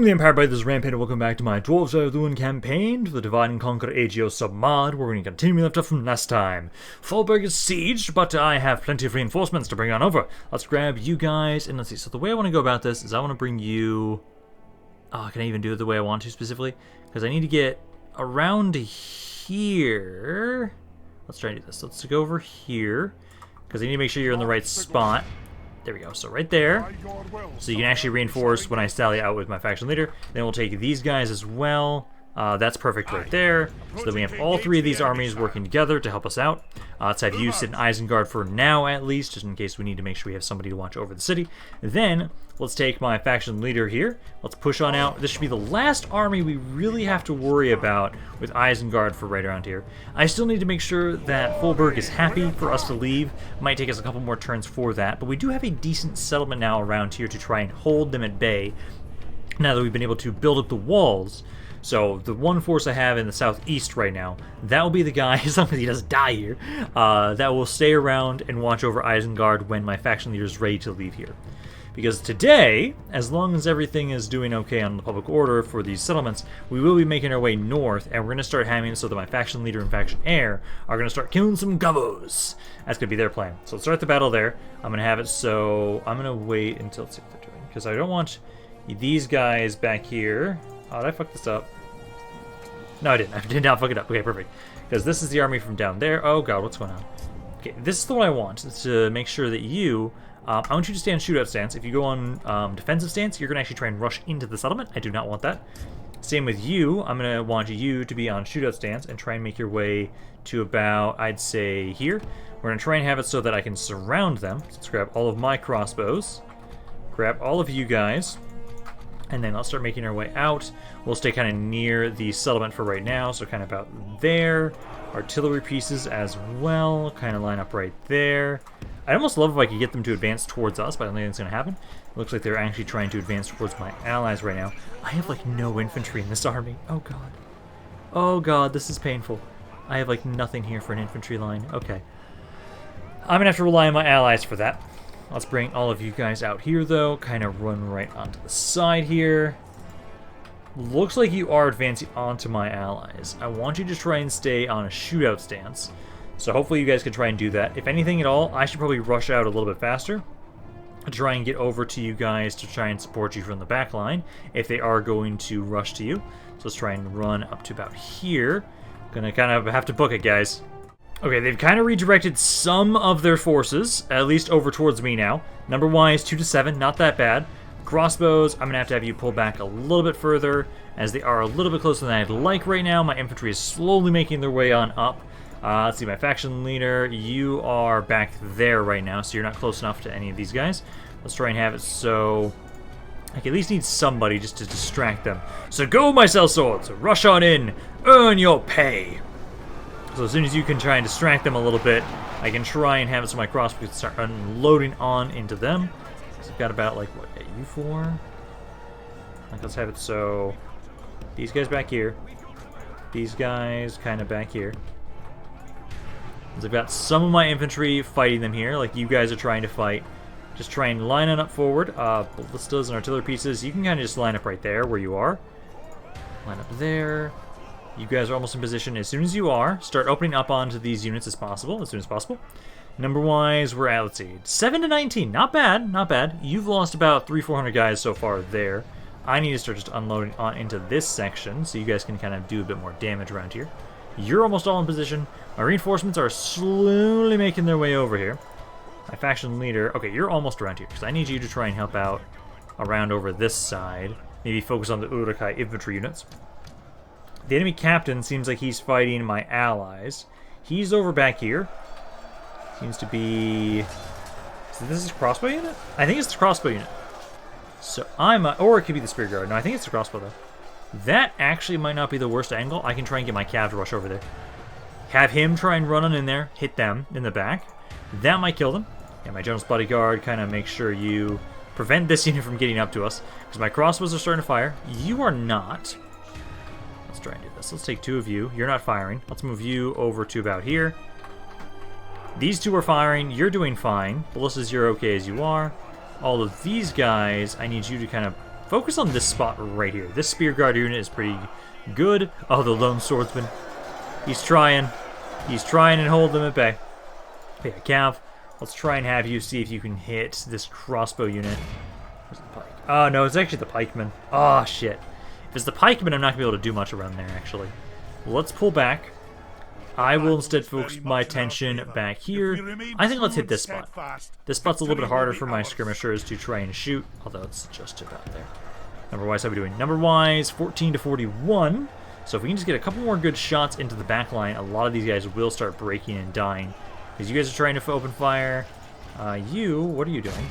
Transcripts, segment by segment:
the Empire by this Rampaned, and welcome back to my Dwarves of Ered Luin campaign for the Divide and Conquer AGO submod, where we're going to continue left off from last time. Foldburg is sieged, but I have plenty of reinforcements to bring on over. Let's grab you guys, and let's see. So the way I want to go about this is I want to bring you... Oh, can I even do it the way I want to specifically? Because I need to get around here. Let's try to do this. Let's go over here, because I need to make sure you're in the right spot. There we go, so right there, so you can actually reinforce when I sally out with my faction leader. Then we'll take these guys as well. That's perfect right there. So that we have all three of these armies working together to help us out. Let's have you sit in Isengard for now at least, just in case we need to make sure we have somebody to watch over the city. Then, let's take my faction leader here. Let's push on out. This should be the last army we really have to worry about with Isengard for right around here. I still need to make sure that Foldburg is happy for us to leave. Might take us a couple more turns for that, but we do have a decent settlement now around here to try and hold them at bay now that we've been able to build up the walls. So the one force I have in the southeast right now, that will be the guy, as long as he doesn't die here, that will stay around and watch over Isengard when my faction leader is ready to leave here. Because today, as long as everything is doing okay on the public order for these settlements, we will be making our way north, and we're going to start having it so that my faction leader and faction heir are going to start killing some govos. That's going to be their plan. So let's start the battle there. I'm going to have it so I'm going to wait until, let's see what they're doing, because I don't want these guys back here. Oh, did I fuck this up? No, I didn't. I did not fuck it up. Okay, perfect. Because this is the army from down there. Oh, God, what's going on? Okay, this is the one I want. It's to make sure that you... I want you to stay on shootout stance. If you go on defensive stance, you're going to actually try and rush into the settlement. I do not want that. Same with you. I'm going to want you to be on shootout stance and try and make your way to about, I'd say, here. We're going to try and have it so that I can surround them. So let's grab all of my crossbows. Grab all of you guys. And then let's start making our way out. We'll stay kind of near the settlement for right now, so kind of about there. Artillery pieces as well, kind of line up right there. I'd almost love if I could get them to advance towards us, but I don't think it's going to happen. It looks like they're actually trying to advance towards my allies right now. I have like no infantry in this army. Oh god. Oh god, this is painful. I have like nothing here for an infantry line. Okay. I'm going to have to rely on my allies for that. Let's bring all of you guys out here, though. Kind of run right onto the side here. Looks like you are advancing onto my allies. I want you to try and stay on a shootout stance. So hopefully you guys can try and do that. If anything at all, I should probably rush out a little bit faster to try and get over to you guys to try and support you from the back line if they are going to rush to you. So let's try and run up to about here. Gonna kind of have to book it, guys. Okay, they've kind of redirected some of their forces, at least over towards me now. Number-wise, 2 to 7, not that bad. Crossbows, I'm going to have you pull back a little bit further, as they are a little bit closer than I'd like right now. My infantry is slowly making their way on up. Let's see, my faction leader, you are back there right now, so you're not close enough to any of these guys. Let's try and have it so I can at least need somebody just to distract them. So go, my sellswords, rush on in, earn your pay. So as soon as you can try and distract them a little bit, I can try and have it so my crossbows start unloading on into them. So I've got about, like, what, you 4? Like, let's have it so these guys back here, these guys kind of back here. I've got some of my infantry fighting them here, like you guys are trying to fight. Just try and line on up forward. Ballistas and artillery pieces, you can kind of just line up right there where you are. Line up there. You guys are almost in position. As soon as you are, start opening up onto these units as soon as possible. Number-wise, we're at, let's see, 7 to 19. Not bad, not bad. You've lost about 300-400 guys so far there. I need to start just unloading on into this section so you guys can kind of do a bit more damage around here. You're almost all in position. My reinforcements are slowly making their way over here. My faction leader, okay, you're almost around here because I need you to try and help out around over this side. Maybe focus on the Urukai infantry units. The enemy captain seems like he's fighting my allies. He's over back here. Seems to be... So this is a crossbow unit? I think it's the crossbow unit. So or it could be the spear guard. No, I think it's the crossbow though. That actually might not be the worst angle. I can try and get my cav to rush over there. Have him try and run on in there, hit them in the back. That might kill them. And my general's bodyguard, kind of make sure you prevent this unit from getting up to us. Because my crossbows are starting to fire. You are not. Let's try and do this. Let's take 2 of you. You're not firing. Let's move you over to about here. These 2 are firing. You're doing fine. Ballistas, you're okay as you are. All of these guys, I need you to kind of focus on this spot right here. This spear guard unit is pretty good. Oh, the lone swordsman. He's trying. He's trying and hold them at bay. Okay, Cav, let's try and have you see if you can hit this crossbow unit. Where's the pike? Oh, no, it's actually the pikeman. Oh, shit. If it's the pikeman, I'm not going to be able to do much around there, actually. Let's pull back. I will instead focus my attention back here. I think let's hit this spot. This spot's a little bit harder for my skirmishers to try and shoot, although it's just about there. Number-wise, how are we doing? Number-wise, 14 to 41. So if we can just get a couple more good shots into the back line, a lot of these guys will start breaking and dying. Because you guys are trying to open fire. What are you doing?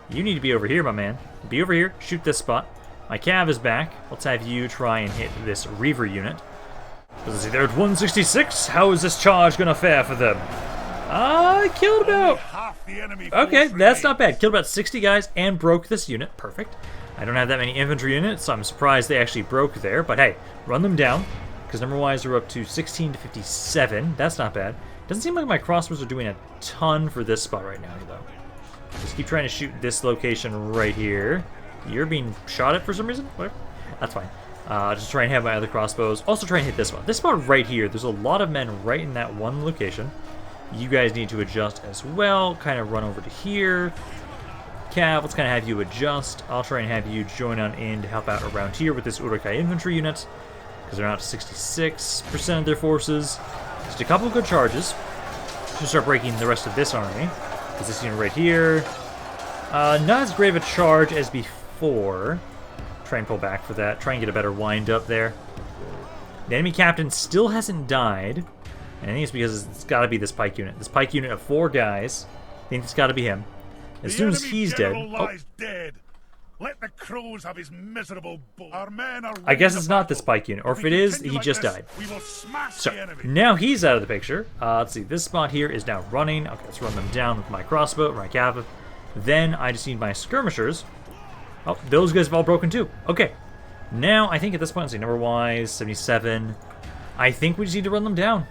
You need to be over here, my man. Be over here. Shoot this spot. My cav is back. Let's have you try and hit this Reaver unit. Let's see, they're at 166. How is this charge going to fare for them? I killed about... Okay, that's not bad. Killed about 60 guys and broke this unit. Perfect. I don't have that many infantry units, so I'm surprised they actually broke there. But hey, run them down. Because number-wise, they're up to 16 to 57. That's not bad. Doesn't seem like my crossbows are doing a ton for this spot right now, though. Just keep trying to shoot this location right here. You're being shot at for some reason? Whatever. That's fine. Just try and have my other crossbows. Also try and hit this spot. This spot right here, there's a lot of men right in that one location. You guys need to adjust as well. Kind of run over to here. Cav, let's kind of have you adjust. I'll try and have you join on in to help out around here with this Uruk-hai infantry unit. Because they're not 66% of their forces. Just a couple of good charges to start breaking the rest of this army. Because this unit right here, not as great of a charge as before. Try and pull back for that. Try and get a better wind up there. The enemy captain still hasn't died. And I think it's because it's got to be this pike unit. This pike unit of 4 guys. I think it's got to be him. As soon as he's dead... dead. Let the crows have his miserable bull. Our men are I guess it's not this pike unit. Or if it is, he just died. So, now he's out of the picture. Let's see. This spot here is now running. Okay, let's run them down with my crossbow, my cav. Then I just need my skirmishers. Oh, those guys have all broken too. Okay. Now, I think at this point, let's see, number-wise, 77. I think we just need to run them down.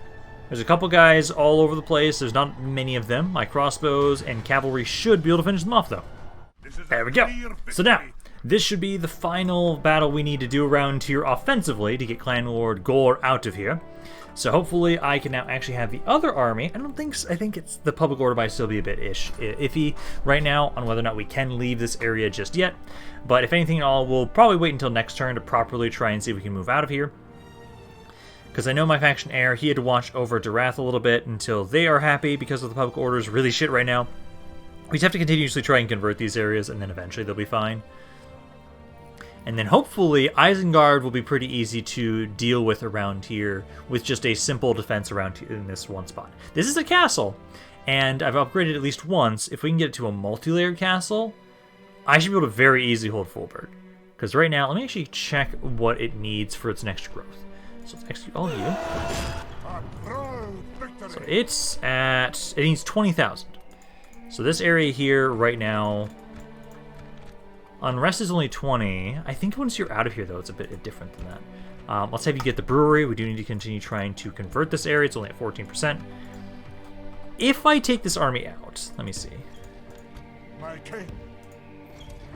There's a couple guys all over the place. There's not many of them. My crossbows and cavalry should be able to finish them off, though. There we go. So now, this should be the final battle we need to do around here offensively to get Clan Lord Gore out of here. So hopefully I can now actually have the other army. I think it's the public order might still be a bit iffy right now on whether or not we can leave this area just yet. But if anything at all, we'll probably wait until next turn to properly try and see if we can move out of here. Because I know my faction heir, he had to watch over Durath a little bit until they are happy because of the public order is really shit right now. We just have to continuously try and convert these areas, and then eventually they'll be fine. And then hopefully Isengard will be pretty easy to deal with around here with just a simple defense around here in this one spot. This is a castle, and I've upgraded at least once. If we can get it to a multi-layered castle, I should be able to very easily hold Foldburg. Because right now, let me actually check what it needs for its next growth. So let's execute all of you. So it needs 20,000. So this area here right now, unrest is only 20. I think once you're out of here, though, it's a bit different than that. Let's have you get the brewery. We do need to continue trying to convert this area. It's only at 14%. If I take this army out, let me see.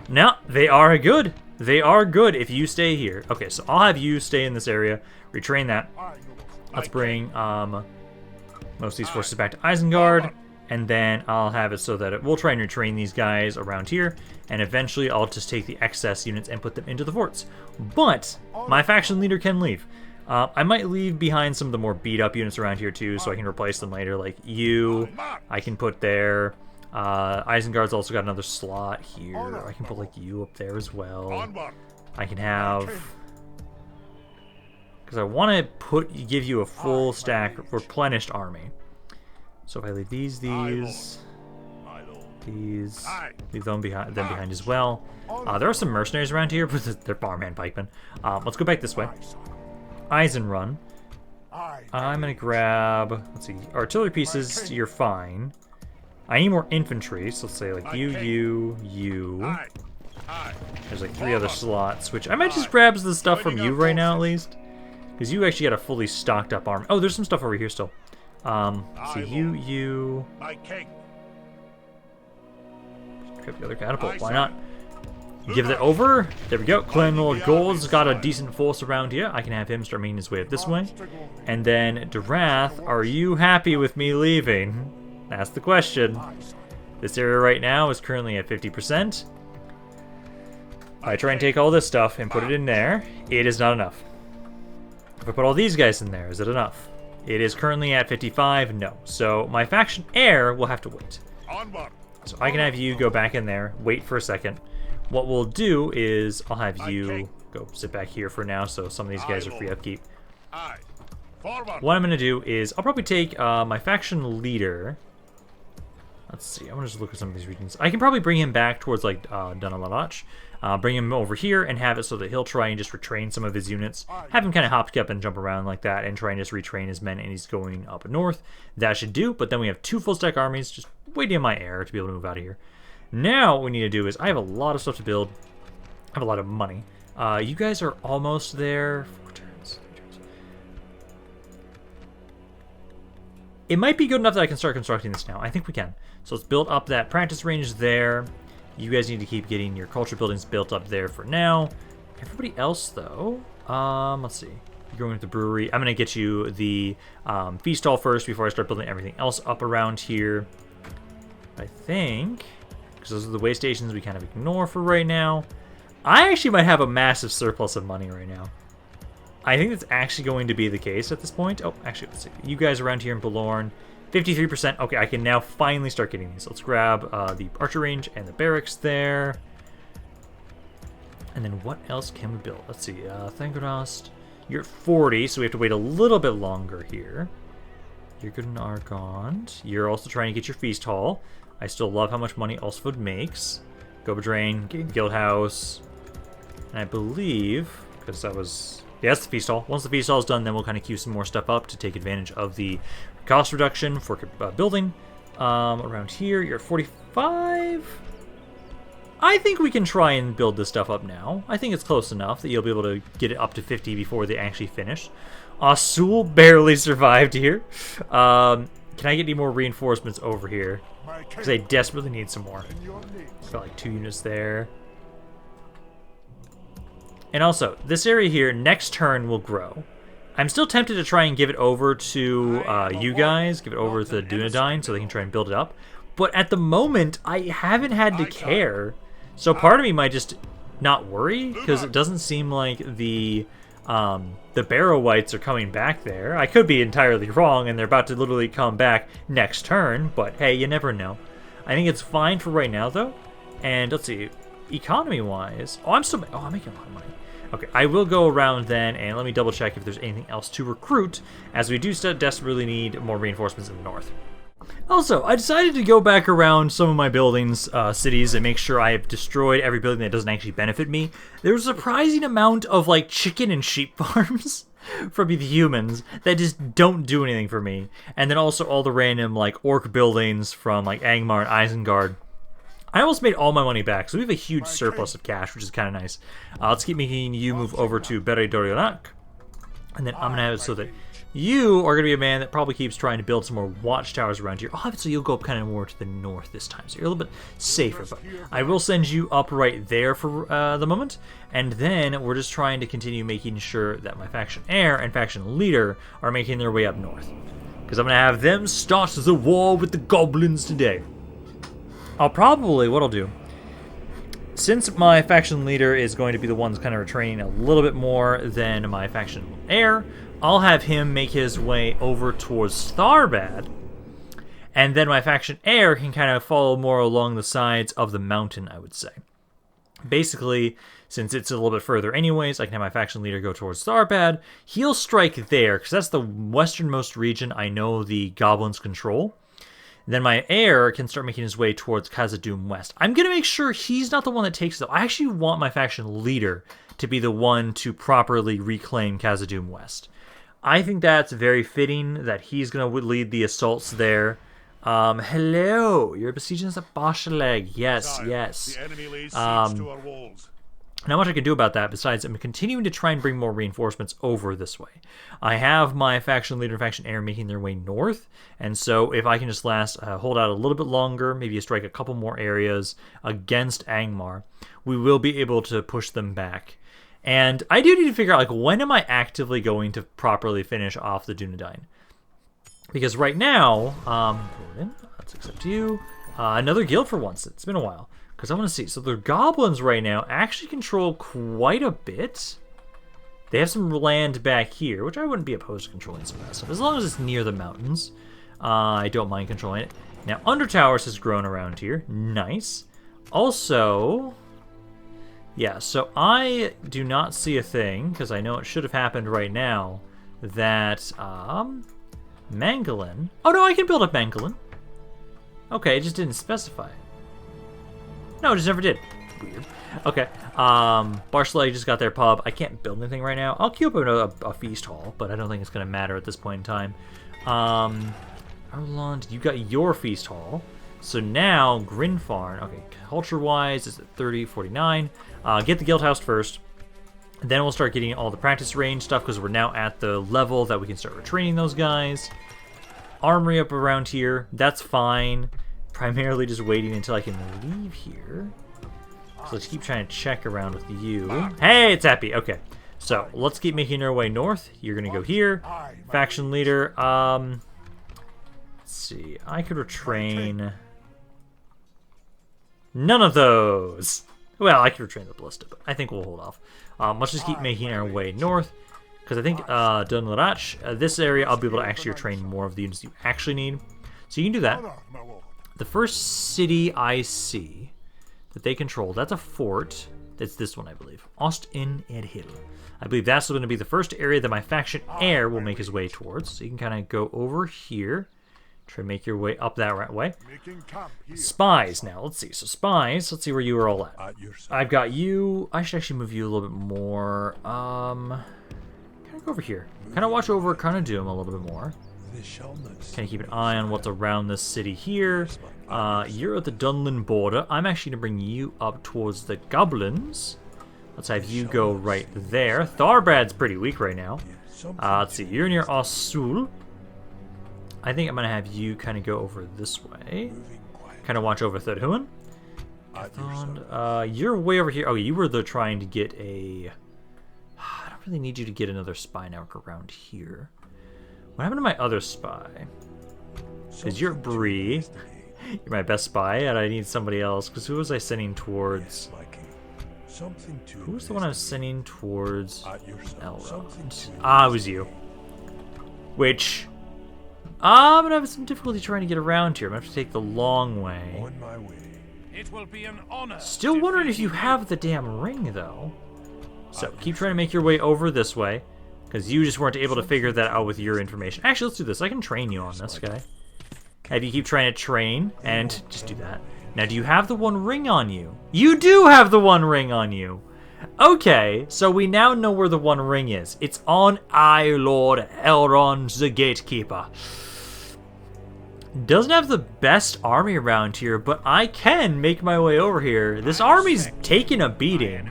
No, they are good. They are good if you stay here. Okay, so I'll have you stay in this area, retrain that. Let's bring most of these forces back to Isengard. And then I'll have it so that we'll try and retrain these guys around here. And eventually I'll just take the excess units and put them into the forts. But my faction leader can leave. I might leave behind some of the more beat up units around here too, so I can replace them later. Like you, I can put there. Isengard's also got another slot here. I can put like you up there as well. I can have... Because I want to give you a full stack replenished army. So if I leave these, leave them behind as well. There are some mercenaries around here, but they're barman pikemen. Let's go back this way. Eisenrun. I'm gonna grab, let's see, artillery pieces, you're fine. I need more infantry, so let's say like you. There's like 3 other slots, which I might just grab the stuff from you right now at least. Because you actually got a fully stocked up army. Oh, there's some stuff over here still. So you. Grab the other catapult. Why not? give that over. There we go. Colonel Gold's got a decent force around here. I can have him start making his way up this way. And then Durath, are you happy with me leaving? That's the question. This area right now is currently at 50%. I try and take all this stuff and put it in there. It is not enough. If I put all these guys in there, is it enough? It is currently at 55. No. So my faction heir will have to wait. So I can have you go back in there, wait for a second. What we'll do is I'll have you go sit back here for now, so some of these guys are free upkeep. What I'm going to do is I'll probably take my faction leader. Let's see, I'm going to just look at some of these regions. I can probably bring him back towards like Dunaladach. Bring him over here and have it so that he'll try and just retrain some of his units. Have him kind of hop up and jump around like that and try and just retrain his men, and he's going up north. That should do, but then we have 2 full stack armies just waiting on my heir to be able to move out of here. Now what we need to do is I have a lot of stuff to build. I have a lot of money. You guys are almost there. 4 turns. It might be good enough that I can start constructing this now. I think we can. So let's build up that practice range there. You guys need to keep getting your culture buildings built up there for now. Everybody else, though, let's see. You're going with the brewery. I'm going to get you the feast hall first before I start building everything else up around here. I think, because those are the way stations we kind of ignore for right now. I actually might have a massive surplus of money right now. I think that's actually going to be the case at this point. Oh, actually, let's see. You guys around here in Belorn. 53%. Okay, I can now finally start getting these. Let's grab the archer range and the barracks there. And then what else can we build? Let's see. Thangorast. You're at 40, so we have to wait a little bit longer here. You're good in Argond. You're also trying to get your feast hall. I still love how much money Ulsford makes. Gobadrain, getting the guild house. And I believe, because that was... yeah, that's the feast hall. Once the feast hall is done, then we'll kind of queue some more stuff up to take advantage of the cost reduction for building. Around here, you're at 45. I think we can try and build this stuff up now. I think it's close enough that you'll be able to get it up to 50 before they actually finish. Asul barely survived here. Can I get any more reinforcements over here? Because I desperately need some more. Got like 2 units there. And also, this area here, next turn will grow. I'm still tempted to try and give it over to you guys, give it over to the Dunedain so they can try and build it up. But at the moment, I haven't had to care. So part of me might just not worry, because it doesn't seem like the Barrow Whites are coming back there. I could be entirely wrong, and they're about to literally come back next turn, but hey, you never know. I think it's fine for right now, though. And let's see, economy-wise... oh, I'm making a lot of money. Okay, I will go around then, and let me double check if there's anything else to recruit, as we do desperately need more reinforcements in the north. Also, I decided to go back around some of my buildings, cities, and make sure I have destroyed every building that doesn't actually benefit me. There's a surprising amount of, like, chicken and sheep farms from the humans that just don't do anything for me. And then also all the random, like, orc buildings from, like, Angmar and Isengard. I almost made all my money back, so we have a huge surplus of cash, which is kind of nice. Let's keep making you move over to Beredorionak. And then I'm going to have it so that you are going to be a man that probably keeps trying to build some more watchtowers around here. I'll have it so you'll go up kind of more to the north this time, so you're a little bit safer. But I will send you up right there for the moment. And then we're just trying to continue making sure that my faction heir and faction leader are making their way up north. Because I'm going to have them start the war with the goblins today. What I'll do, since my faction leader is going to be the one that's kind of retraining a little bit more than my faction heir, I'll have him make his way over towards Tharbad, and then my faction heir can kind of follow more along the sides of the mountain, I would say. Basically, since it's a little bit further anyways, I can have my faction leader go towards Tharbad. He'll strike there, because that's the westernmost region I know the goblins control. Then my heir can start making his way towards KHAZAD-DûM West. I'm going to make sure he's not the one that takes it, though. I actually want my faction leader to be the one to properly reclaim KHAZAD-DûM West. I think that's very fitting that he's going to lead the assaults there. Hello, you're besieging us at Bashaleg. Yes, yes. The enemy lays siege to our walls. Not much I can do about that besides I'm continuing to try and bring more reinforcements over this way. I have my faction leader and faction heir making their way north, and so if I can just hold out a little bit longer, maybe strike a couple more areas against Angmar, we will be able to push them back. And I do need to figure out, like, when am I actively going to properly finish off the Dunedain? Because right now, let's accept you. Another guild for once. It's been a while. Because I want to see. So the goblins right now actually control quite a bit. They have some land back here, which I wouldn't be opposed to controlling some of that stuff. As long as it's near the mountains, I don't mind controlling it. Now, Undertowers has grown around here. Nice. Also, yeah, so I do not see a thing, because I know it should have happened right now, that, Mangalin. Oh, no, I can build up Mangalin. Okay, it just didn't specify it. No, it just never did. Weird. Okay. Barcelay just got their pub. I can't build anything right now. I'll queue up a feast hall, but I don't think it's going to matter at this point in time. Arland, you got your feast hall. So now, Grinfarn. Okay, culture-wise, it's at 30, 49. Get the guild house first. Then we'll start getting all the practice range stuff, because we're now at the level that we can start retraining those guys. Armory up around here. That's fine. Primarily just waiting until I can leave here. So let's keep trying to check around with you. Hey, it's happy. Okay. So let's keep making our way north. You're going to go here. Faction leader. Let's see. I could retrain. None of those. Well, I could retrain the Ballista, but I think we'll hold off. Let's just keep making our way north. Because I think Dunlarach, this area, I'll be able to actually retrain more of the units you actually need. So you can do that. The first city I see that they control, that's a fort. That's this one, I believe. Ost-in-Edhil. I believe that's going to be the first area that my faction heir will make his way towards. So you can kind of go over here. Try to make your way up that right way. Spies now. Let's see. So spies, let's see where you are all at. I've got you. I should actually move you a little bit more. Kind of go over here. Kind of watch over KHAZAD-DûM a little bit more. Kind of keep an eye on what's around this city here. You're at the Dunlin border. I'm actually going to bring you up towards the goblins. Let's have you go right there. Tharbad's pretty weak right now. Let's see. You're near Osul. I think I'm going to have you kind of go over this way. Kind of watch over Thudhuan. You're way over here. Oh, you were trying to get a... I don't really need you to get another spy network around here. What happened to my other spy? Because you're Bree. You're my best spy, and I need somebody else. Because who was I sending towards? Who was the one I was sending towards Elrond? Ah, it was you. Which... I'm going to have some difficulty trying to get around here. I'm going to have to take the long way. It will be an honor. Still wondering if you have the damn ring, though. So, keep trying to make your way over this way. Because you just weren't able to figure that out with your information. Actually, let's do this. I can train you on this guy. Have you keep trying to train, and just do that. Now, do you have the one ring on you? You do have the one ring on you! Okay, so we now know where the one ring is. It's on Lord Elrond the Gatekeeper. Doesn't have the best army around here, but I can make my way over here. This army's taking a beating.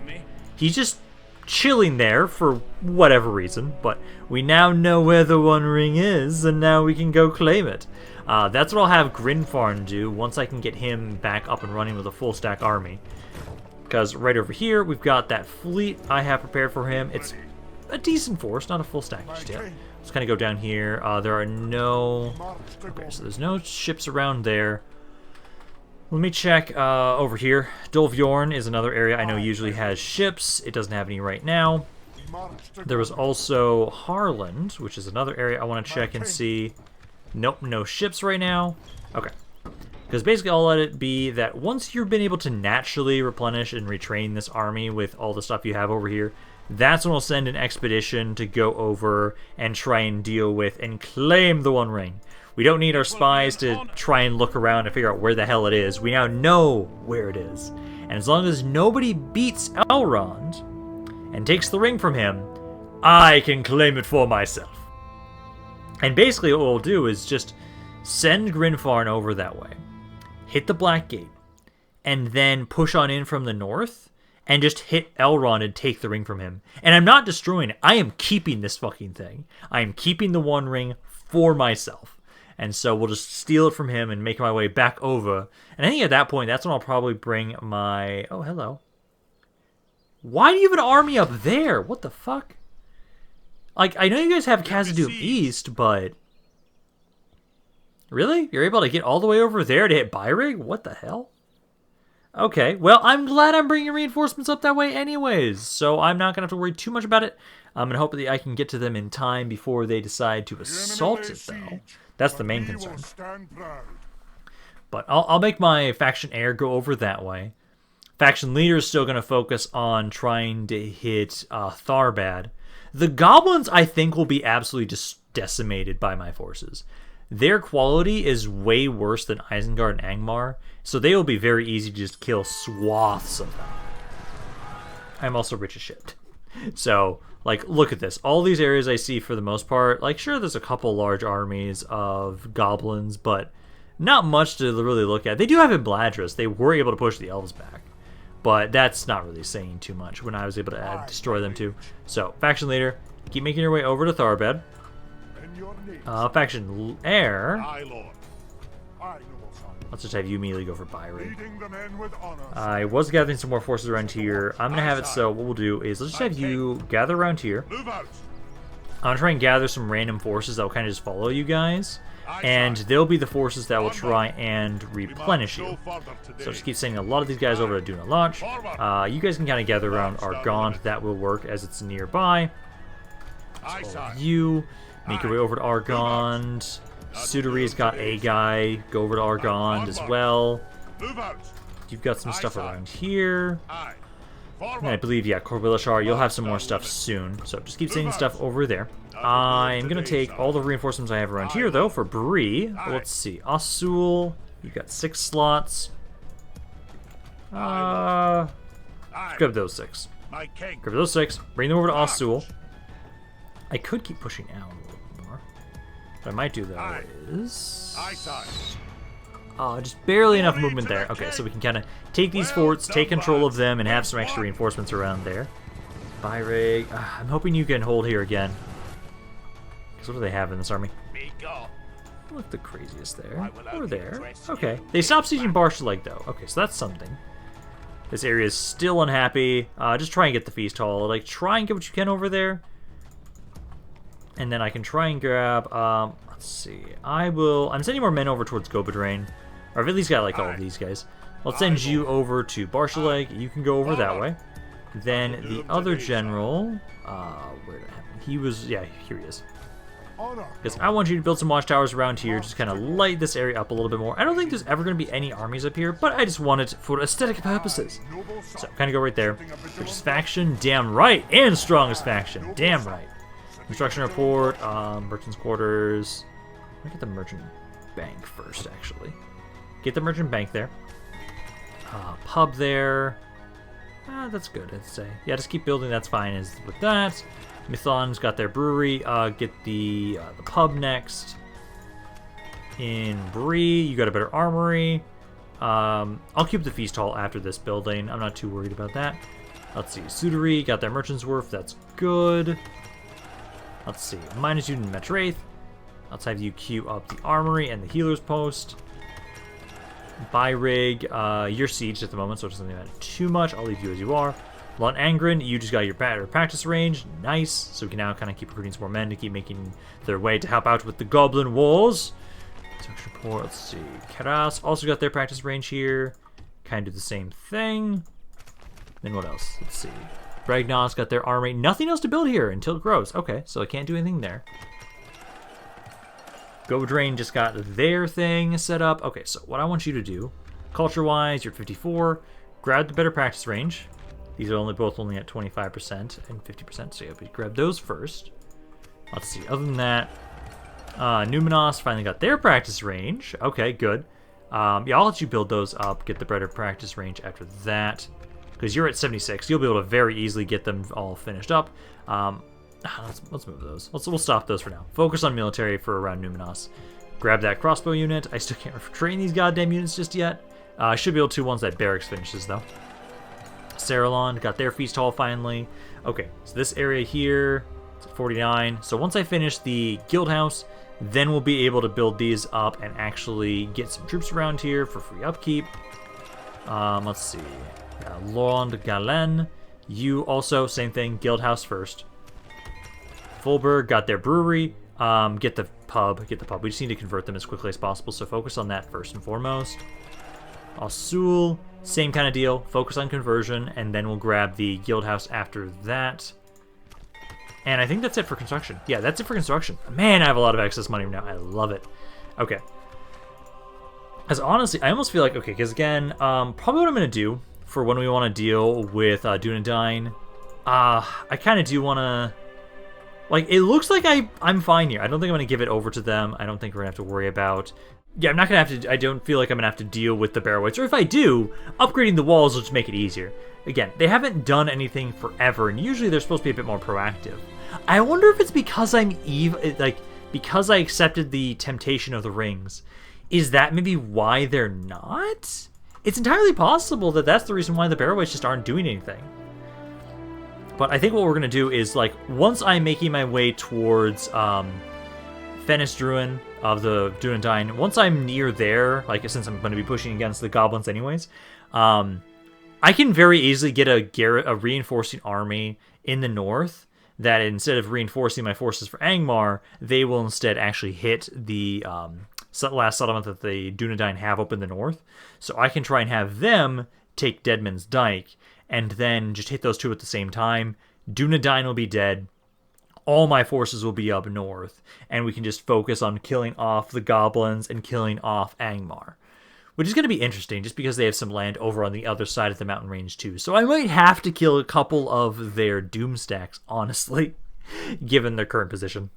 He's just chilling there for whatever reason, but we now know where the One Ring is, and now we can go claim it. That's what I'll have Grinfarn do once I can get him back up and running with a full stack army. Because right over here, we've got that fleet I have prepared for him. It's a decent force, not a full stack just yet. Let's kind of go down here. There are no... Okay, so there's no ships around there. Let me check over here. Dolvjorn is another area I know usually has ships. It doesn't have any right now. There was also Harland, which is another area I want to check and see. Nope, no ships right now. Okay. Because basically I'll let it be that once you've been able to naturally replenish and retrain this army with all the stuff you have over here, that's when we'll send an expedition to go over and try and deal with and claim the One Ring. We don't need our spies to try and look around and figure out where the hell it is. We now know where it is. And as long as nobody beats Elrond and takes the ring from him, I can claim it for myself. And basically what we'll do is just send Grinfarn over that way, hit the Black Gate, and then push on in from the north, and just hit Elrond and take the ring from him. And I'm not destroying it. I am keeping this fucking thing. I am keeping the One Ring for myself. And so we'll just steal it from him and make my way back over. And I think at that point, that's when I'll probably bring my... Oh, hello. Why do you have an army up there? What the fuck? Like, I know you guys have KHAZAD-DûM East, but... Really? You're able to get all the way over there to hit Beirig? What the hell? Okay, well, I'm glad I'm bringing reinforcements up that way anyways, so I'm not going to have to worry too much about it. I'm going to hope that I can get to them in time before they decide to assault it, though. That's the main concern. But I'll make my faction heir go over that way. Faction leader is still going to focus on trying to hit Tharbad. The goblins, I think, will be absolutely just decimated by my forces. Their quality is way worse than Isengard and Angmar, so they will be very easy to just kill swaths of them. I'm also rich as shit. So, like, look at this. All these areas I see, for the most part, like, sure, there's a couple large armies of goblins, but not much to really look at. They do have in Bladris. They were able to push the elves back, but that's not really saying too much when I was able to destroy them too. So, faction leader, keep making your way over to Tharbad. Faction heir, let's just have you immediately go for Beirig. I was gathering some more forces around here. I'm going to have it so what we'll do is let's just have you gather around here. I'm going to try and gather some random forces that will kind of just follow you guys. And they'll be the forces that will try and replenish you. So just keep sending a lot of these guys over to Do Not Launch. You guys can kind of gather around Argond. That will work as it's nearby. So you make your way over to Argond. Sudari's got a guy. Go over to Argond as well. You've got some stuff around here. And I believe, yeah, Corbilashar, you'll have some more stuff soon. So just keep sending stuff over there. I'm going to take all the reinforcements I have around here, though, for Bree. Let's see. Osul, you've got 6 slots. Grab those 6. Grab those 6. Bring them over to Osul. I could keep pushing out a little bit more. What I might do, though, is... just barely enough movement there. Okay, so we can kind of take these forts, take control of them, and have some extra reinforcements around there. Beirig. I'm hoping you can hold here again. Because what do they have in this army? Look the craziest there. Over there. Okay. They stopped sieging Barshaleg, though. Okay, so that's something. This area is still unhappy. Just try and get the feast hall. Like, try and get what you can over there. And then I can try and grab, let's see. I'm sending more men over towards Gobadrain. Or I've at least got, like, all of these guys. I'll send you over to Barshaleg. You can go over that way. Then the other general, where did I have him? He was, yeah, here he is. Because I want you to build some watchtowers around here, just kind of light this area up a little bit more. I don't think there's ever going to be any armies up here, but I just want it for aesthetic purposes. So, kind of go right there. Richest faction, damn right, and strongest faction, damn right. Construction report, merchant's quarters. Let me get the merchant bank first, actually. Get the merchant bank there. Pub there. That's good, I'd say. Yeah, just keep building, that's fine as with that. Mithon's got their brewery. Get the pub next. In Bree, you got a better armory. I'll keep the feast hall after this building. I'm not too worried about that. Let's see. Sudari got their merchant's wharf. That's good. Let's see. Minus you in Metraith. Let's have you queue up the armory and the healer's post. Beirig, you're sieged at the moment, so it doesn't matter too much. I'll leave you as you are. Lon Angren, you just got your practice range. Nice. So we can now kind of keep recruiting some more men to keep making their way to help out with the Goblin Wars. Construction report, let's see. Karas also got their practice range here. Kind of do the same thing. Then what else? Let's see. Ragnar's got their army. Nothing else to build here until it grows. Okay, so I can't do anything there. Godrain just got their thing set up. Okay, so what I want you to do, culture-wise, you're at 54. Grab the better practice range. These are both only at 25% and 50%, so you have to grab those first. Let's see. Other than that, Numenos finally got their practice range. Okay, good. Yeah, I'll let you build those up. Get the better practice range after that, because you're at 76. You'll be able to very easily get them all finished up. Let's move those. We'll stop those for now. Focus on military for around Numenos. Grab that crossbow unit. I still can't train these goddamn units just yet. I should be able to once that barracks finishes, though. Sauron got their feast hall finally. Okay, so this area here is at 49. So once I finish the guild house, then we'll be able to build these up and actually get some troops around here for free upkeep. Let's see. Lord Galen, you also, same thing, guild house first. Foldburg got their brewery. Get the pub. We just need to convert them as quickly as possible, so focus on that first and foremost. Asul, same kind of deal. Focus on conversion, and then we'll grab the guild house after that. And I think that's it for construction. Yeah, that's it for construction. Man, I have a lot of excess money now. I love it. Okay. As honestly, I almost feel like, okay, because again, probably what I'm going to do for when we want to deal with Dunedain, I kind of do want to, like, it looks like I'm fine here. I don't think I'm going to give it over to them. I don't think we're going to have to worry about, yeah, I'm not going to have to, I don't feel like I'm going to have to deal with the Barrow Wights, or if I do, upgrading the walls will just make it easier. Again, they haven't done anything forever, and usually they're supposed to be a bit more proactive. I wonder if it's because I'm because I accepted the temptation of the rings. Is that maybe why they're not? It's entirely possible that that's the reason why the Barrow Wights just aren't doing anything. But I think what we're going to do is, like, once I'm making my way towards Fennis Druin of the Dunedain, once I'm near there, like, since I'm going to be pushing against the goblins anyways, I can very easily get a reinforcing army in the north that instead of reinforcing my forces for Angmar, they will instead actually hit the last settlement that the Dunedain have up in the north. So I can try and have them take Deadman's Dyke, and then just hit those two at the same time. Dunedain will be dead. All my forces will be up north, and we can just focus on killing off the goblins and killing off Angmar. Which is going to be interesting, just because they have some land over on the other side of the mountain range, too. So I might have to kill a couple of their Doom stacks, honestly, given their current position.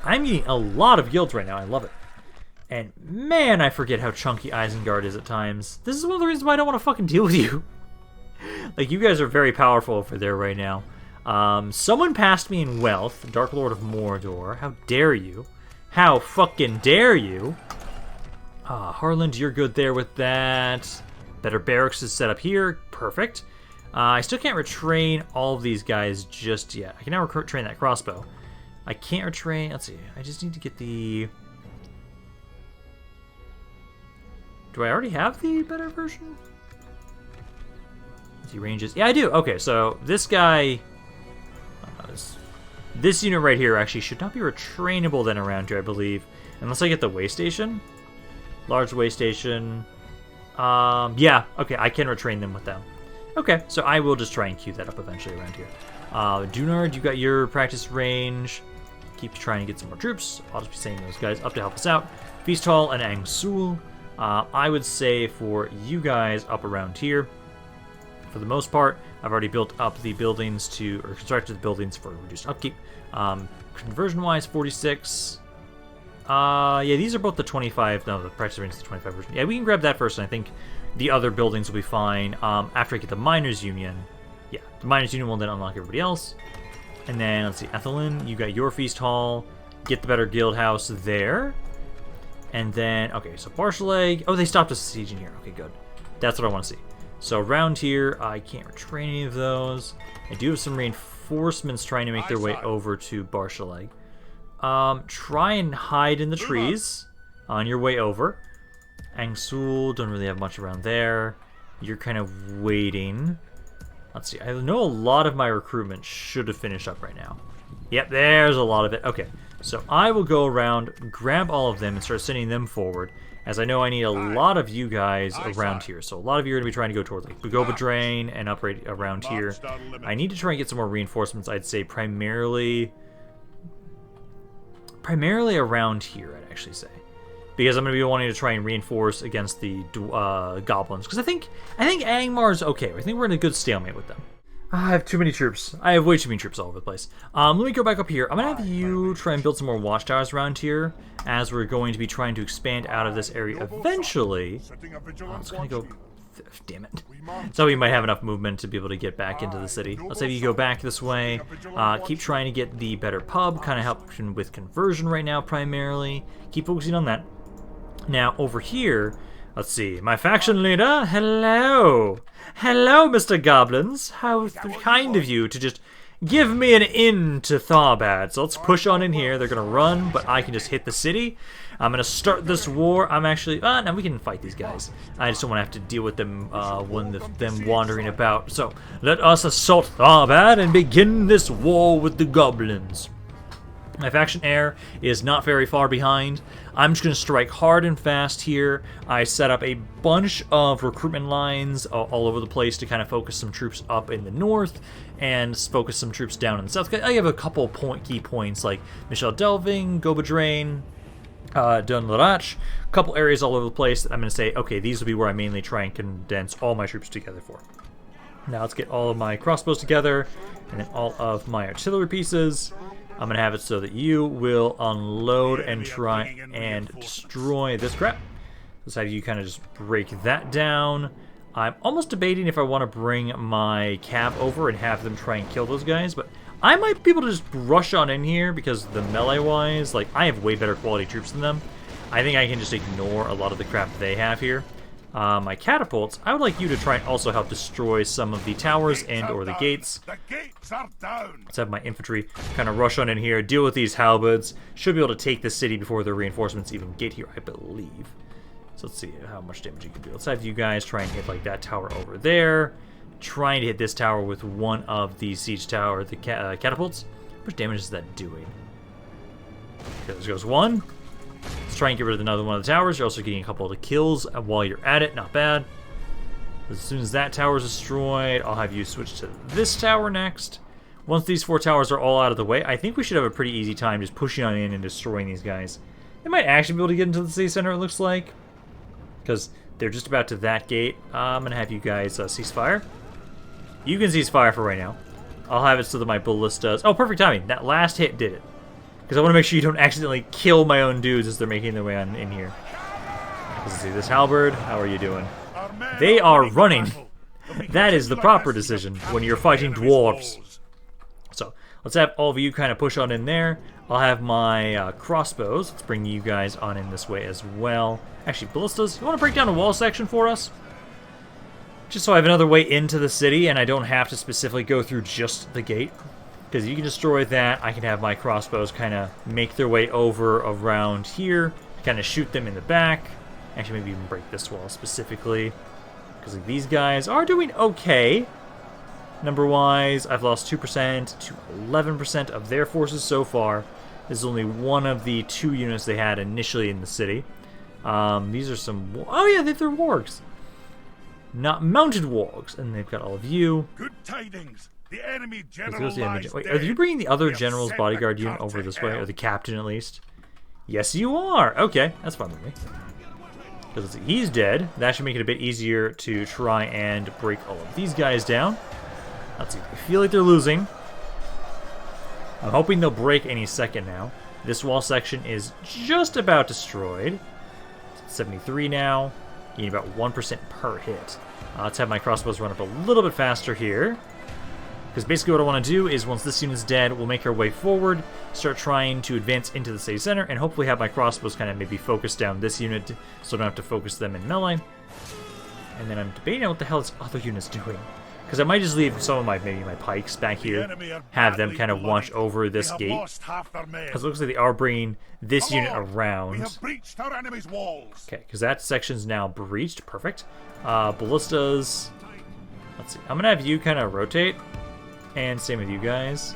I'm getting a lot of guilds right now. I love it. And, man, I forget how chunky Isengard is at times. This is one of the reasons why I don't want to fucking deal with you. Like, you guys are very powerful over there right now. Someone passed me in wealth, Dark Lord of Mordor. How dare you? How fucking dare you? Harland, you're good there with that. Better barracks is set up here. Perfect. I still can't retrain all of these guys just yet. I can now retrain that crossbow. I can't retrain... Let's see. I just need to get the... Do I already have the better version? Let's see, ranges. Yeah, I do. Okay, so this guy... this unit right here actually should not be retrainable then around here, I believe. Unless I get the way station. Large way station. Yeah, okay, I can retrain them with them. Okay, so I will just try and queue that up eventually around here. Dunard, you got your practice range. Keep trying to get some more troops. I'll just be sending those guys up to help us out. Feast Hall and Angsul. I would say for you guys up around here, for the most part, I've already built up the buildings or constructed the buildings for reduced upkeep. Conversion-wise, 46. Yeah, these are both the 25. No, the practice range is the 25 version. Yeah, we can grab that first, and I think the other buildings will be fine. After I get the Miners Union, yeah, the Miners Union will then unlock everybody else. And then, let's see, Ethelyn, you got your Feast Hall. Get the better guild house there. And then, okay, so Barshaleg. Oh, they stopped us sieging here. Okay, good. That's what I want to see. So around here, I can't retrain any of those. I do have some reinforcements trying to make their way over to Barshaleg. Try and hide in the trees on your way over. Angsul, don't really have much around there. You're kind of waiting. Let's see, I know a lot of my recruitment should have finished up right now. Yep, there's a lot of it. Okay, so I will go around, grab all of them, and start sending them forward, as I know I need a lot of you guys around here. So a lot of you are going to be trying to go toward like Bugoba Drain and upgrade around here. I need to try and get some more reinforcements, I'd say primarily around here, I'd actually say. Because I'm going to be wanting to try and reinforce against the goblins. Because I think Angmar's okay. I think we're in a good stalemate with them. I have too many troops. I have way too many troops all over the place. Let me go back up here. I'm going to have you try and build some more watchtowers around here, as we're going to be trying to expand out of this area eventually. It's going to go... Damn it. So we might have enough movement to be able to get back into the city. Let's have you go back this way. Keep trying to get the better pub. Kind of helping with conversion right now, primarily. Keep focusing on that. Now, over here, Let's see. My faction leader. Hello. Hello, Mr. Goblins. How kind of you to just give me an in to Tharbad. So let's push on in here. They're going to run, but I can just hit the city. I'm going to start this war. I'm actually... no, we can fight these guys. I just don't want to have to deal with them them wandering about. So let us assault Tharbad and begin this war with the goblins. My faction heir is not very far behind. I'm just going to strike hard and fast here. I set up a bunch of recruitment lines all over the place to kind of focus some troops up in the north and focus some troops down in the south. I have a couple key points like Michel Delving, Gobadrain, Dunlarach, a couple areas all over the place that I'm going to say, okay, these will be where I mainly try and condense all my troops together for. Now let's get all of my crossbows together and then all of my artillery pieces. I'm going to have it so that you will unload and try and destroy this crap. Let's have you kind of just break that down. I'm almost debating if I want to bring my cav over and have them try and kill those guys, but I might be able to just rush on in here because the melee-wise, like, I have way better quality troops than them. I think I can just ignore a lot of the crap they have here. My catapults, I would like you to try and also help destroy some of the towers and or the gates. The gates are down. Let's have my infantry kind of rush on in here, deal with these halberds. Should be able to take the city before the reinforcements even get here, I believe. So let's see how much damage you can do. Let's have you guys try and hit like that tower over there. Trying to hit this tower with one of the siege tower, the catapults. How much damage is that doing? Okay, there goes one. Let's try and get rid of another one of the towers. You're also getting a couple of the kills while you're at it. Not bad. As soon as that tower is destroyed, I'll have you switch to this tower next. Once these 4 towers are all out of the way, I think we should have a pretty easy time just pushing on in and destroying these guys. They might actually be able to get into the city center, it looks like. Because they're just about to that gate. I'm going to have you guys cease fire. You can cease fire for right now. I'll have it so that my ballistas... Oh, perfect timing. That last hit did it. Because I want to make sure you don't accidentally kill my own dudes as they're making their way on in here. Let's see, this halberd, how are you doing? They are running. That is the proper decision when you're fighting dwarves. So, let's have all of you kind of push on in there. I'll have my crossbows. Let's bring you guys on in this way as well. Actually, ballistas, you want to break down a wall section for us? Just so I have another way into the city and I don't have to specifically go through just the gate. Because you can destroy that, I can have my crossbows kind of make their way over around here, kind of shoot them in the back. Actually, maybe even break this wall specifically. Because these guys are doing okay. Number-wise, I've lost 2% to 11% of their forces so far. This is only one of the 2 units they had initially in the city. These are some... Oh yeah, they're wargs. Not mounted wargs. And they've got all of you. Good tidings. The enemy general Wait, are you bringing the other general's bodyguard unit over this way? Or the captain, at least? Yes, you are. Okay, that's fine with me. Because he's dead. That should make it a bit easier to try and break all of these guys down. Let's see. I feel like they're losing. I'm hoping they'll break any second now. This wall section is just about destroyed. It's 73 now. Getting about 1% per hit. Let's have my crossbows run up a little bit faster here. Because basically what I want to do is once this unit's dead, we'll make our way forward, start trying to advance into the city center, and hopefully have my crossbows kind of maybe focus down this unit so I don't have to focus them in melee. And then I'm debating on what the hell this other unit's doing. Because I might just leave some of maybe my pikes back here, have them kind of watch over this gate. Because it looks like they are bringing this unit around. Okay, because that section's now breached. Perfect. Ballistas. Let's see. I'm going to have you kind of rotate. And same with you guys.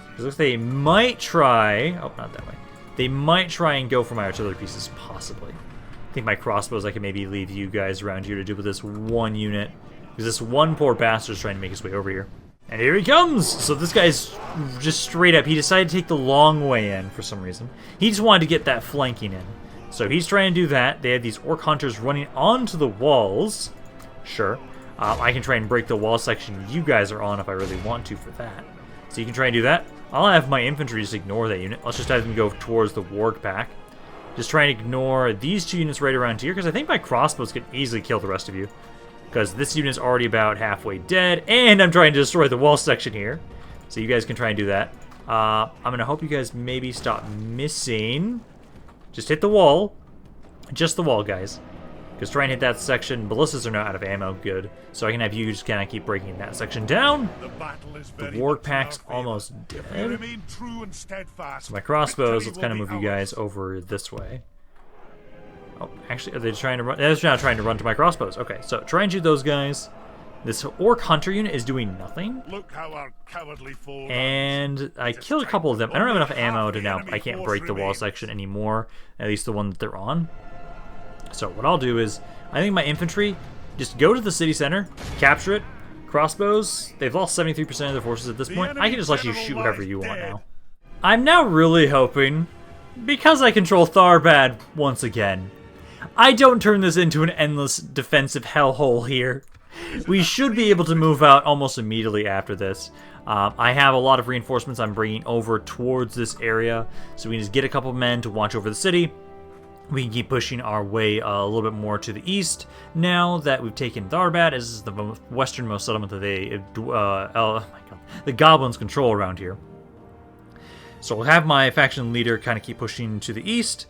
Because it looks like they might try... Oh, not that way. They might try and go for my artillery pieces, possibly. I think my crossbows, I can maybe leave you guys around here to do with this one unit. Because this one poor bastard's trying to make his way over here. And here he comes! So this guy's just straight up. He decided to take the long way in for some reason. He just wanted to get that flanking in. So he's trying to do that. They have these orc hunters running onto the walls. Sure. I can try and break the wall section you guys are on if I really want to for that. So you can try and do that. I'll have my infantry just ignore that unit. Let's just have them go towards the warg pack. Just try and ignore these 2 units right around here, because I think my crossbows can easily kill the rest of you. Because this unit's already about halfway dead, and I'm trying to destroy the wall section here. So you guys can try and do that. I'm going to hope you guys maybe stop missing. Just hit the wall. Just the wall, guys. Because trying to hit that section, ballistas are not out of ammo, good. So I can have you just kind of keep breaking that section down. The Warg Pack's almost dead. So my crossbows, let's kind of move you guys over this way. Oh, actually, are they trying to run? They're not trying to run to my crossbows. Okay, so try and shoot those guys. This Orc Hunter unit is doing nothing. Look how our cowardly And I killed a couple of them. I don't have enough ammo to now. I can't break the wall section anymore. At least the one that they're on. So what I'll do is, I think my infantry, just go to the city center, capture it. Crossbows, they've lost 73% of their forces at this point. I can just let you shoot whoever you want now. I'm now really hoping, because I control Tharbad once again, I don't turn this into an endless defensive hellhole here. We should be able to move out almost immediately after this. I have a lot of reinforcements I'm bringing over towards this area, so we can just get a couple men to watch over the city. We can keep pushing our way a little bit more to the east now that we've taken Tharbad. This is the westernmost settlement that the goblins control around here. So we'll have my faction leader kind of keep pushing to the east,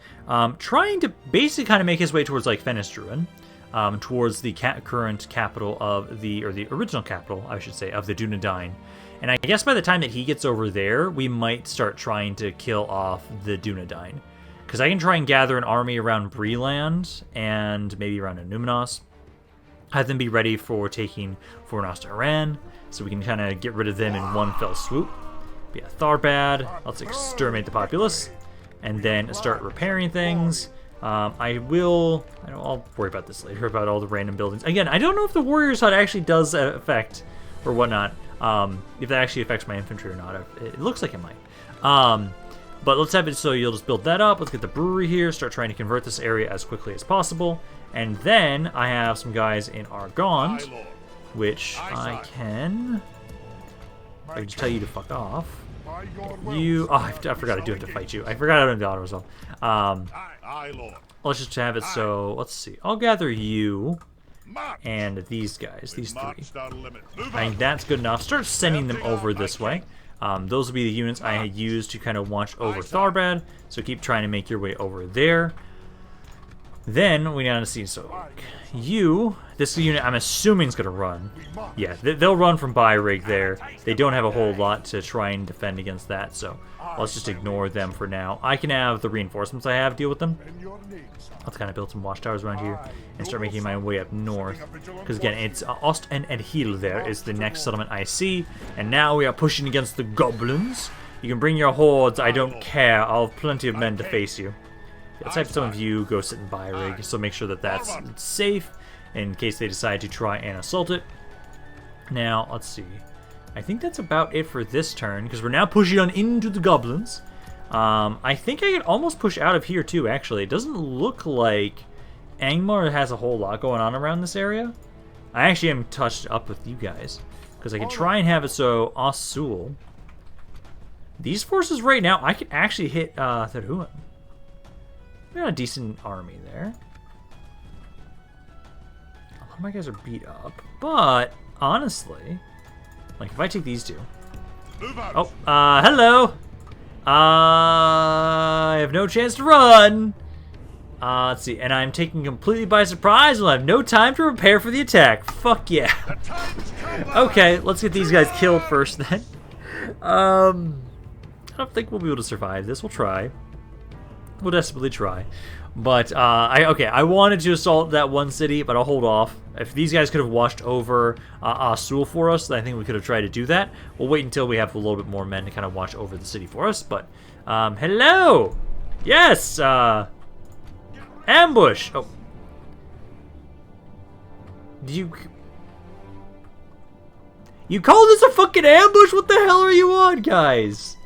trying to basically kind of make his way towards like Fenesdruin, towards the current capital of the original capital, I should say, of the Dunedain. And I guess by the time that he gets over there, we might start trying to kill off the Dunedain. Because I can try and gather an army around Breland and maybe around Numenos. Have them be ready for taking Fornost Aran, so we can kind of get rid of them in one fell swoop. But yeah, Tharbad, let's exterminate the populace, and then start repairing things. I'll worry about this later, about all the random buildings. Again, I don't know if the Warriors HUD actually does affect, or whatnot, if that actually affects my infantry or not. It looks like it might. But let's have it so you'll just build that up. Let's get the brewery here, start trying to convert this area as quickly as possible. And then I have some guys in Argond, which I can just tell you to fuck off. I forgot I do have to fight you. I forgot I don't do auto resolve. Let's just have it so, let's see. I'll gather you and these guys, these three. I think that's good enough. Start sending them over this way. Those will be the units I use to kind of watch over Tharbad, so keep trying to make your way over there. Then we gotta see, so this unit I'm assuming is gonna run. Yeah, they'll run from Byrig there. They don't have a whole lot to try and defend against that, so let's just ignore them for now. I can have the reinforcements I have deal with them. Let's kind of build some watchtowers around here and start making my way up north. Because again, it's Ost-in-Edhil there is the next settlement I see. And now we are pushing against the goblins. You can bring your hordes, I don't care. I'll have plenty of men to face you. Let's have some of you go sit in Byrig, so make sure that that's safe in case they decide to try and assault it. Now, let's see. I think that's about it for this turn, because we're now pushing on into the goblins. I think I could almost push out of here too, actually. It doesn't look like Angmar has a whole lot going on around this area. I actually am touched up with you guys, because I can try and have it so Osul. These forces right now, I can actually hit Tharbad. We got a decent army there. A lot of my guys are beat up, but honestly, like if I take these two. Oh, hello. I have no chance to run. Let's see, and I'm taken completely by surprise. We'll have no time to prepare for the attack. Fuck yeah. Okay, let's get these guys killed first then. I don't think we'll be able to survive this. We'll try. We'll desperately try. But, I wanted to assault that one city, but I'll hold off. If these guys could have washed over Osul for us, then I think we could have tried to do that. We'll wait until we have a little bit more men to kind of watch over the city for us. But, hello! Yes! Ambush! Oh. You call this a fucking ambush? What the hell are you on, guys?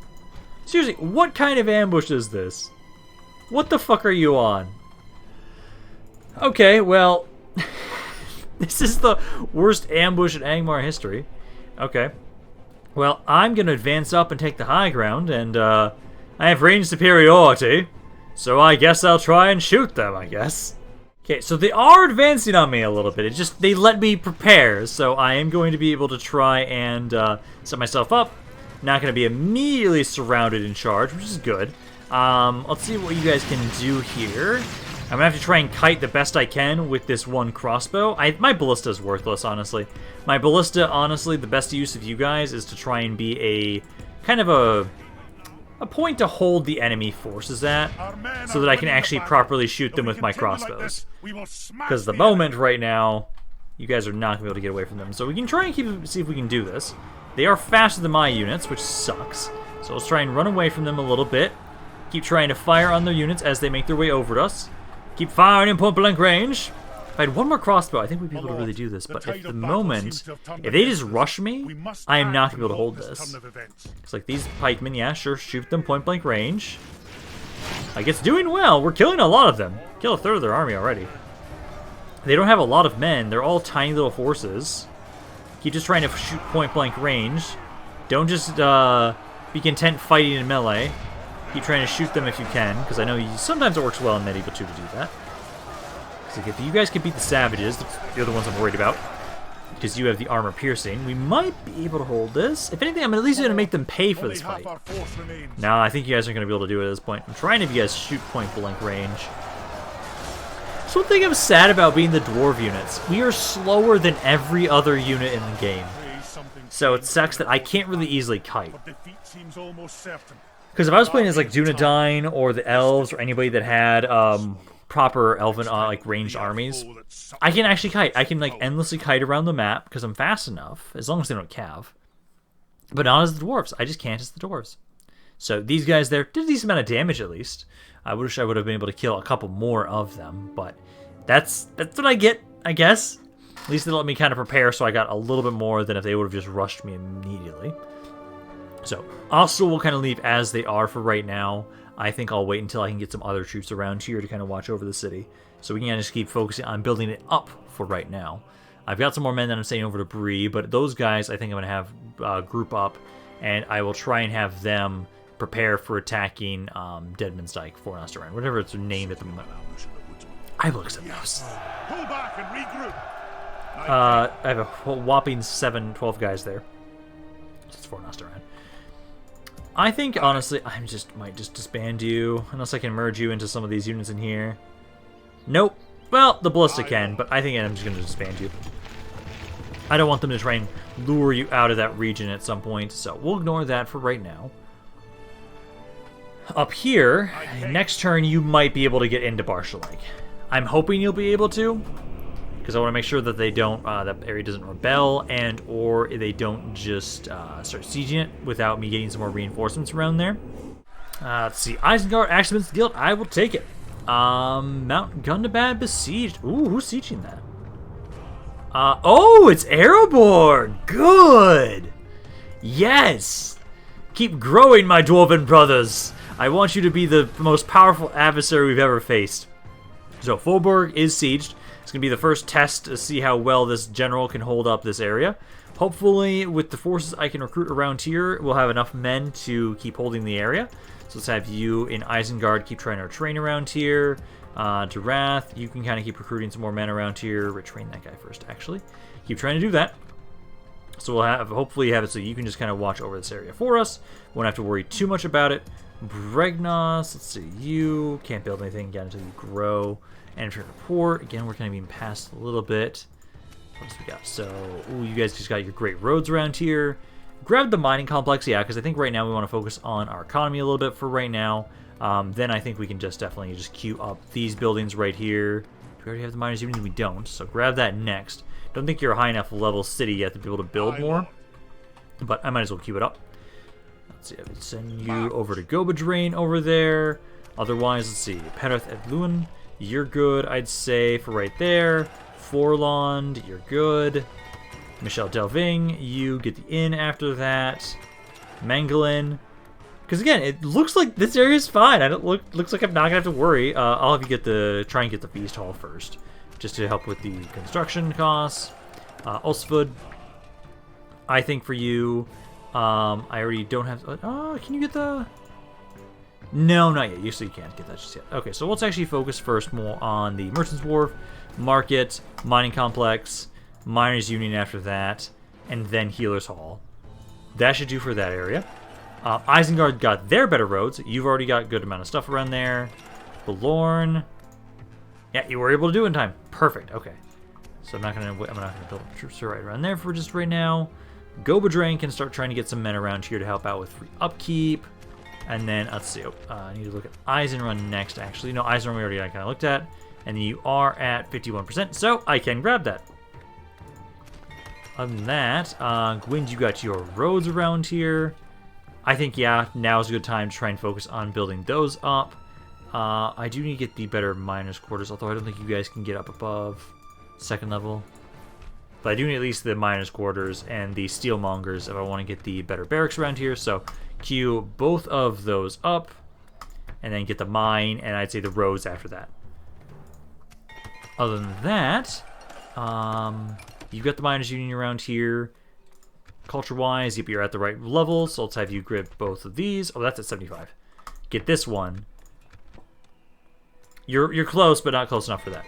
Seriously, what kind of ambush is this? What the fuck are you on? Okay, well, this is the worst ambush in Angmar history. Okay. Well, I'm going to advance up and take the high ground, and I have range superiority, so I guess I'll try and shoot them, I guess. Okay, so they are advancing on me a little bit. It's just they let me prepare, so I am going to be able to try and set myself up. Not going to be immediately surrounded and charged, which is good. Let's see what you guys can do here. I'm gonna have to try and kite the best I can with this one crossbow. My ballista is worthless, honestly. My ballista, honestly, the best use of you guys is to try and be a kind of a point to hold the enemy forces at, so that I can actually properly shoot them with my crossbows. Because the moment right now, you guys are not gonna be able to get away from them. So we can try and see if we can do this. They are faster than my units, which sucks. So let's try and run away from them a little bit. Keep trying to fire on their units as they make their way over to us. Keep firing in point-blank range. If I had one more crossbow, I think we'd be able to really do this. But at the moment, if they just rush me, I am not going to be able to hold this. It's like these pikemen, yeah, sure, shoot them point-blank range. Like, it's doing well. We're killing a lot of them. Kill a third of their army already. They don't have a lot of men. They're all tiny little forces. Keep just trying to shoot point-blank range. Don't just be content fighting in melee. Keep trying to shoot them if you can, because I know sometimes it works well in Medieval 2 to do that. Because if you guys can beat the savages, they're the ones I'm worried about, because you have the armor piercing, we might be able to hold this. If anything, I'm at least going to make them pay for this fight. No, I think you guys aren't going to be able to do it at this point. I'm trying to have you guys shoot point-blank range. So one thing I'm sad about being the dwarf units, we are slower than every other unit in the game. So it sucks that I can't really easily kite. Because if I was playing as like Dunedain or the elves or anybody that had proper elven like ranged armies, I can actually kite. I can like endlessly kite around the map because I'm fast enough, as long as they don't cav. But not as the dwarves. I just can't as the dwarves. So these guys there did a decent amount of damage at least. I wish I would have been able to kill a couple more of them, but that's what I get, I guess. At least they let me kind of prepare, so I got a little bit more than if they would have just rushed me immediately. So, also we'll kind of leave as they are for right now. I think I'll wait until I can get some other troops around here to kind of watch over the city. So we can just keep focusing on building it up for right now. I've got some more men that I'm sending over to Bree, but those guys I think I'm going to have group up, and I will try and have them prepare for attacking Deadman's Dyke for Ost-in-Edhil, whatever it's named at the moment. I will accept those. Pull back and regroup. I have a whopping 12 guys there. It's for Ost-in-Edhil. I think, honestly, I might just disband you, unless I can merge you into some of these units in here. Nope. Well, the Ballista can, but I think I'm just going to disband you. I don't want them to try and lure you out of that region at some point, so we'll ignore that for right now. Up here, next turn, you might be able to get into Barshaleg. I'm hoping you'll be able to, because I want to make sure that they don't, that area doesn't rebel, and or they don't just start sieging it without me getting some more reinforcements around there. Let's see, Isengard, Axeman's Guild, I will take it. Mount Gundabad besieged. Ooh, who's sieging that? Oh, it's Erebor. Good. Yes. Keep growing, my dwarven brothers. I want you to be the most powerful adversary we've ever faced. So Foldburg is sieged. It's going to be the first test to see how well this general can hold up this area. Hopefully, with the forces I can recruit around here, we'll have enough men to keep holding the area. So let's have you in Isengard keep trying to train around here. To Wrath, you can kind of keep recruiting some more men around here. Retrain that guy first, actually. Keep trying to do that. So we'll hopefully have it so you can just kind of watch over this area for us. Won't have to worry too much about it. Bregnos, let's see, you can't build anything again until you grow. Enter report. Again, we're kind of being passed a little bit. What else we got? So, ooh, you guys just got your great roads around here. Grab the mining complex, yeah, because I think right now we want to focus on our economy a little bit for right now. Then I think we can just definitely just queue up these buildings right here. Do we already have the miners? Even we don't, so grab that next. Don't think you're a high enough level city yet to be able to build more, but I might as well queue it up. Let's see, I would send you over to Gobadrain over there. Otherwise, let's see, Reunited Luin, you're good, I'd say, for right there. Forlond, you're good. Michel Delving, you get the inn after that. Mangalin, because again, it looks like this area is fine. Looks like I'm not gonna have to worry. I'll have you try and get the feast hall first, just to help with the construction costs. Ulsfud, I think for you, I already don't have. Oh, can you get the? No, not yet. You still can't get that just yet. Okay, so let's actually focus first more on the Merchant's Wharf, Market, Mining Complex, Miners Union after that, and then Healer's Hall. That should do for that area. Isengard got their better roads. You've already got a good amount of stuff around there. Belorn. Yeah, you were able to do it in time. Perfect. Okay. So I'm not gonna build troops right around there for just right now. Gobadrain can start trying to get some men around here to help out with free upkeep. And then, let's see, I need to look at Eisenrun next, actually. No, Eisenrun we already kind of looked at. And you are at 51%, so I can grab that. Other than that, Gwyn, you got your roads around here. I think, yeah, now's a good time to try and focus on building those up. I do need to get the better miners' quarters, although I don't think you guys can get up above 2nd level. But I do need at least the miners' quarters and the steelmongers if I want to get the better barracks around here. So queue both of those up, and then get the mine, and I'd say the roads after that. Other than that, you've got the miners' union around here. Culture-wise, yep, you're at the right level, so let's have you grab both of these. Oh, that's at 75. Get this one. You're close, but not close enough for that.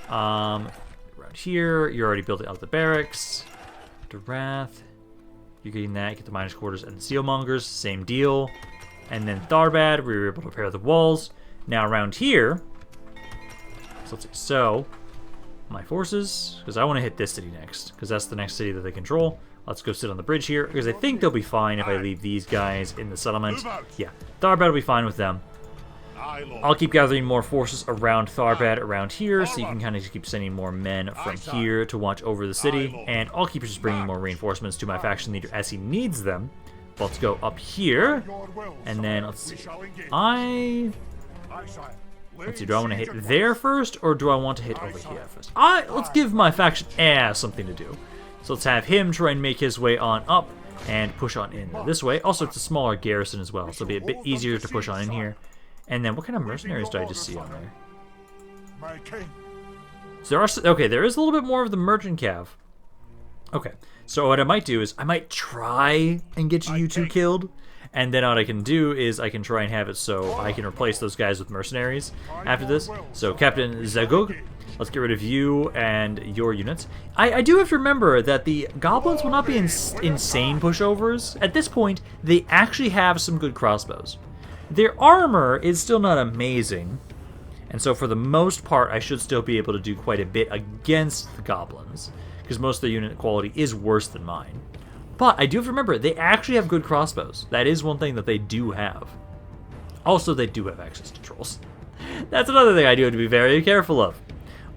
Around here, you're already building out the barracks. Darath, you're getting that. Get the miners' quarters and the steelmongers, same deal. And then Tharbad, we were able to repair the walls. Now around here, so let's see. So my forces, because I want to hit this city next, because that's the next city that they control. Let's go sit on the bridge here, because I think they'll be fine if I leave these guys in the settlement. Yeah, Tharbad will be fine with them. I'll keep gathering more forces around Tharbad around here, so you can kind of keep sending more men from here to watch over the city, and I'll keep just bringing more reinforcements to my faction leader as he needs them. But let's go up here, and then let's see. Let's see, do I want to hit there first, or do I want to hit over here first? Let's give my faction something to do. So let's have him try and make his way on up and push on in this way. Also, it's a smaller garrison as well, so it'll be a bit easier to push on in here. And then, what kind of mercenaries did I just see on there? So there are, okay, there is a little bit more of the merchant cav. Okay, so what I might do is I might try and get you two killed, and then what I can do is I can try and have it so I can replace those guys with mercenaries after this. So Captain Zagug, let's get rid of you and your units. I do have to remember that the goblins will not be insane pushovers. At this point, they actually have some good crossbows. Their armor is still not amazing, and so for the most part, I should still be able to do quite a bit against the goblins, because most of their unit quality is worse than mine. But I do have to remember, they actually have good crossbows. That is one thing that they do have. Also, they do have access to trolls. That's another thing I do have to be very careful of.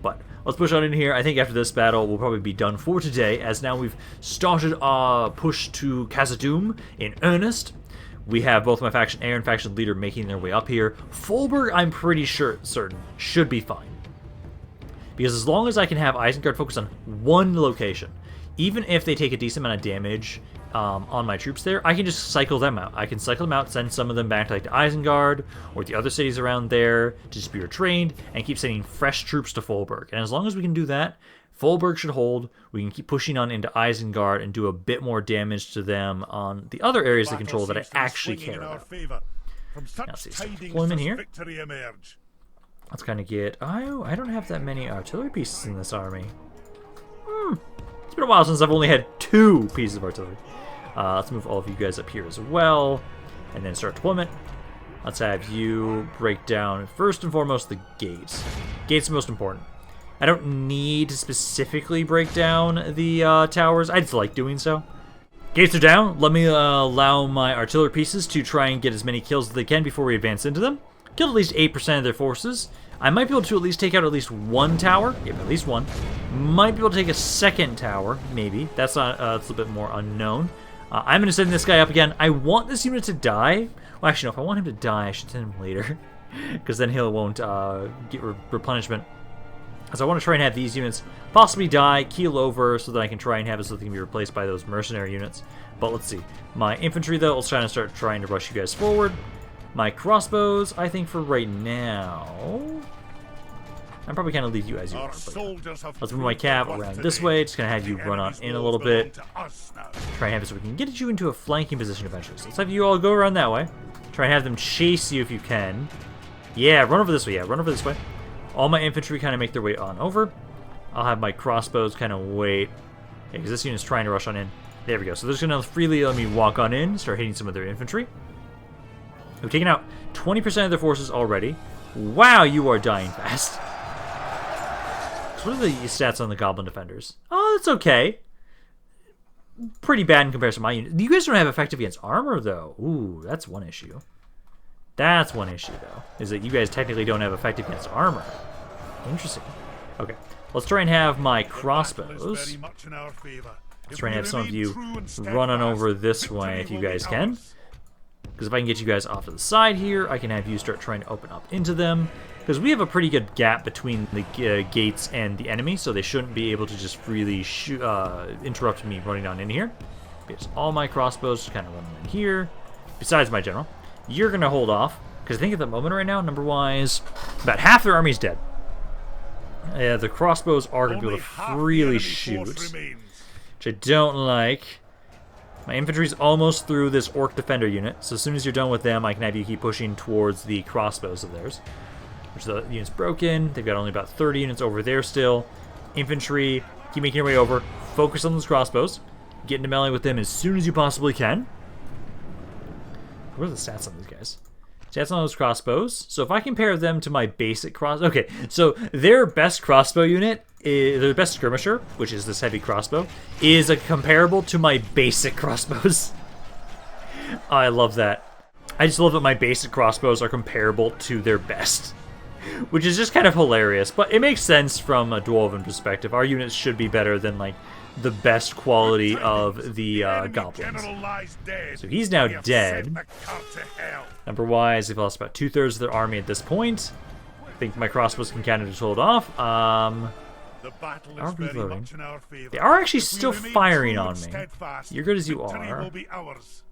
But let's push on in here. I think after this battle, we'll probably be done for today, as now we've started our push to KHAZAD-DûM in earnest. We have both my faction heir and faction leader making their way up here. Foldburg, I'm pretty certain, should be fine. Because as long as I can have Isengard focus on one location, even if they take a decent amount of damage on my troops there, I can just cycle them out. I can cycle them out, send some of them back to like to Isengard or the other cities around there to just be retrained, and keep sending fresh troops to Foldburg. And as long as we can do that, Foldburg should hold. We can keep pushing on into Isengard and do a bit more damage to them on the other areas they control that I actually care about. Now, let's see, some deployment here. Let's kind of get... Oh, I don't have that many artillery pieces in this army. It's been a while since I've only had 2 pieces of artillery. Let's move all of you guys up here as well, and then start deployment. Let's have you break down, first and foremost, the gates. Gates are most important. I don't need to specifically break down the towers. I just like doing so. Gates are down. Let me allow my artillery pieces to try and get as many kills as they can before we advance into them. Killed at least 8% of their forces. I might be able to at least take out at least 1 tower. Yep, at least 1. Might be able to take a 2nd tower, maybe. That's not. It's a little bit more unknown. I'm going to send this guy up again. I want this unit to die. Well, actually, no. If I want him to die, I should send him later, because then he won't get replenishment. So I want to try and have these units possibly die, keel over, so that I can try and have it so they can be replaced by those mercenary units. But let's see. My infantry, though, will try to start trying to rush you guys forward. My crossbows, I think for right now... I'm probably going to leave you as you are. Let's move my cav around this way. Just going to have you run on in a little bit. Try and have it so we can get you into a flanking position eventually. So let's have you all go around that way. Try and have them chase you if you can. Yeah, run over this way. Yeah, run over this way. All my infantry kind of make their way on over. I'll have my crossbows kind of wait. Yeah, because this unit's trying to rush on in. There we go. So they're just going to freely let me walk on in, start hitting some of their infantry. We've taken out 20% of their forces already. Wow, you are dying fast. So what are the stats on the Goblin Defenders? Oh, that's okay. Pretty bad in comparison to my unit. You guys don't have effective against armor, though. Ooh, that's one issue. That's one issue, though, is that you guys technically don't have effective against armor. Interesting. Okay, let's try and have my crossbows. Let's try and have some of you run on over this way if you guys can. Because if I can get you guys off to the side here, I can have you start trying to open up into them. Because we have a pretty good gap between the gates and the enemy, so they shouldn't be able to just freely interrupt me running down in here. Because all my crossbows kind of running in here, besides my general. You're going to hold off, because I think at the moment right now, number-wise, about half their army's dead. The crossbows are going to be able to freely shoot, which I don't like. My infantry's almost through this orc defender unit, so as soon as you're done with them, I can have you keep pushing towards the crossbows of theirs. Which the unit's broken. They've got only about 30 units over there still. Infantry, keep making your way over. Focus on those crossbows. Get into melee with them as soon as you possibly can. What are the stats on these guys? Stats on those crossbows. So if I compare them to my basic okay, so their best crossbow unit, their best skirmisher, which is this heavy crossbow, is comparable to my basic crossbows. I love that. I just love that my basic crossbows are comparable to their best. Which is just kind of hilarious, but it makes sense from a Dwarven perspective. Our units should be better than, like, the best quality of the goblins. So he's now dead. Number-wise, they've lost about 2/3 of their army at this point. I think my crossbows can kind of just hold off. Are reloading. They are actually still firing on me. You're good as you are.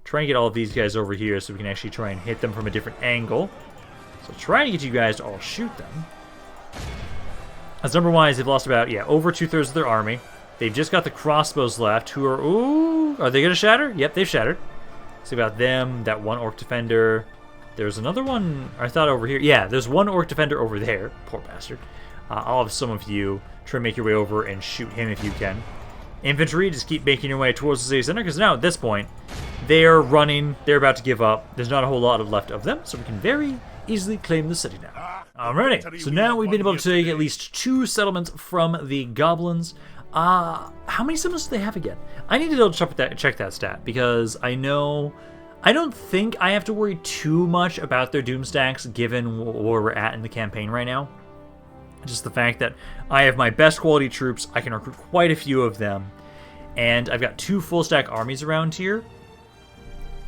Try and get all of these guys over here so we can actually try and hit them from a different angle. So trying to get you guys to all shoot them. As number-wise, they've lost about, over 2/3 of their army. They've just got the crossbows left, who are, are they going to shatter? Yep, they've shattered. See about them, that one orc defender. There's another one, I thought, over here. Yeah, there's one orc defender over there. Poor bastard. I'll have some of you try to make your way over and shoot him if you can. Infantry, just keep making your way towards the city center, because now at this point, they're running, they're about to give up. There's not a whole lot left of them, so we can very easily claim the city now. Alrighty, so now we've been able to take at least 2 settlements from the goblins. How many settlements do they have again? I need to double check that stat, because I don't think I have to worry too much about their doom stacks given where we're at in the campaign right now. Just the fact that I have my best quality troops, I can recruit quite a few of them, and I've got 2 full stack armies around here.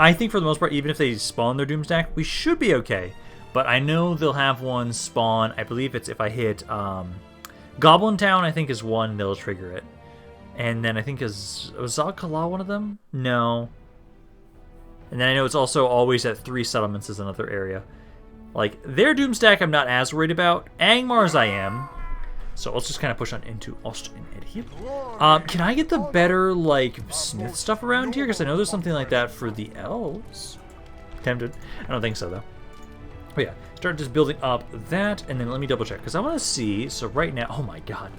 I think for the most part, even if they spawn their doom stack, we should be okay. But I know they'll have one spawn, I believe it's if I hit Goblin Town, I think is one, they'll trigger it. And then I think was Zag-Kala one of them? No. And then I know it's also always at 3 settlements is another area. Like, their Doomstack I'm not as worried about. Angmar's I am. So let's just kind of push on into Ost-in-Edhil. Can I get the better, like, smith stuff around here? Because I know there's something like that for the elves. Tempted. I don't think so, though. But yeah, start just building up that, and then let me double check. Because I want to see, so right now, oh my god.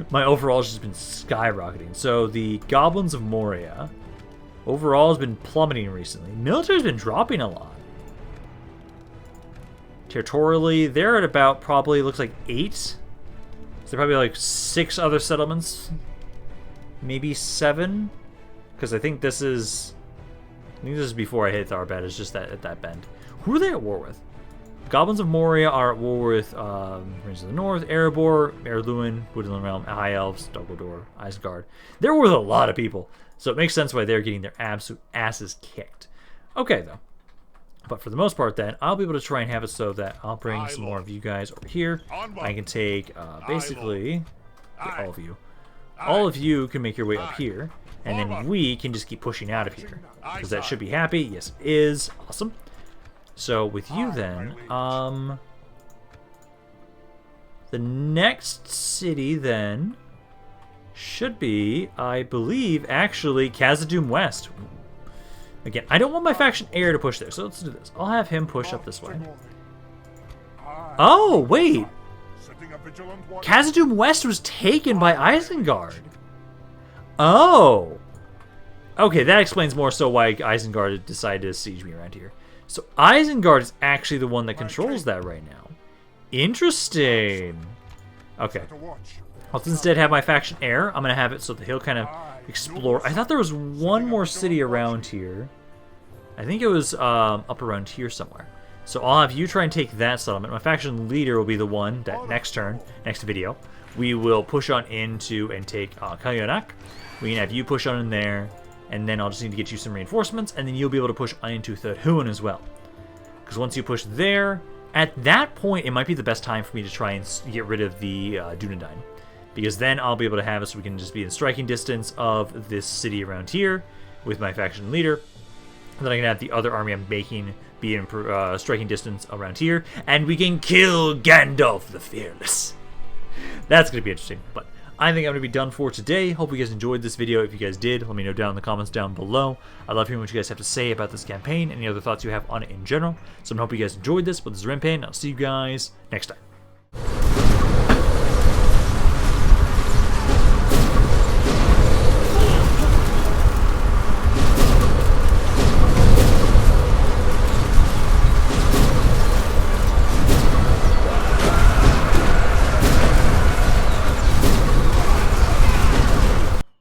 My overall has just been skyrocketing. So the Goblins of Moria overall has been plummeting recently. Military's been dropping a lot. Territorially, they're at about probably, looks like 8. So there probably like 6 other settlements. Maybe 7. Because I think this is before I hit Tharbad. It's just that at that bend. Who are they at war with? Goblins of Moria are at war with Rings of the North, Erebor, Ered Luin, Woodland Realm, High Elves, Dumbledore, Isengard. They're with a lot of people. So it makes sense why they're getting their absolute asses kicked. Okay, though. But for the most part, then, I'll be able to try and have it so that I'll bring some more of you guys over here. I can take, basically, all of you. All of you can make your way up here. And then we can just keep pushing out of here. Because that should be happy. Yes, it is. Awesome. So with you then, the next city then should be, I believe, actually KHAZAD-DûM West. Again, I don't want my faction heir to push there, so let's do this. I'll have him push up this way. Oh, wait. KHAZAD-DûM West was taken by Isengard. Oh. Okay, that explains more so why Isengard decided to siege me around here. So Isengard is actually the one that controls that right now. Interesting. Okay. I'll instead have my faction heir. I'm going to have it so that he'll kind of explore. I thought there was one more city around here. I think it was up around here somewhere. So I'll have you try and take that settlement. My faction leader will be the one that next turn, next video, we will push on into and take Kayanak. We can have you push on in there, and then I'll just need to get you some reinforcements, and then you'll be able to push on into Thurdhuan as well. Because once you push there, at that point, it might be the best time for me to try and get rid of the Dunedain. Because then I'll be able to have it so we can just be in striking distance of this city around here with my faction leader. And then I can have the other army I'm making be in striking distance around here, and we can kill Gandalf the Fearless. That's going to be interesting, but I think I'm going to be done for today. Hope you guys enjoyed this video. If you guys did, let me know down in the comments down below. I love hearing what you guys have to say about this campaign, any other thoughts you have on it in general. So I hope you guys enjoyed this, but this is Rampaned, and I'll see you guys next time.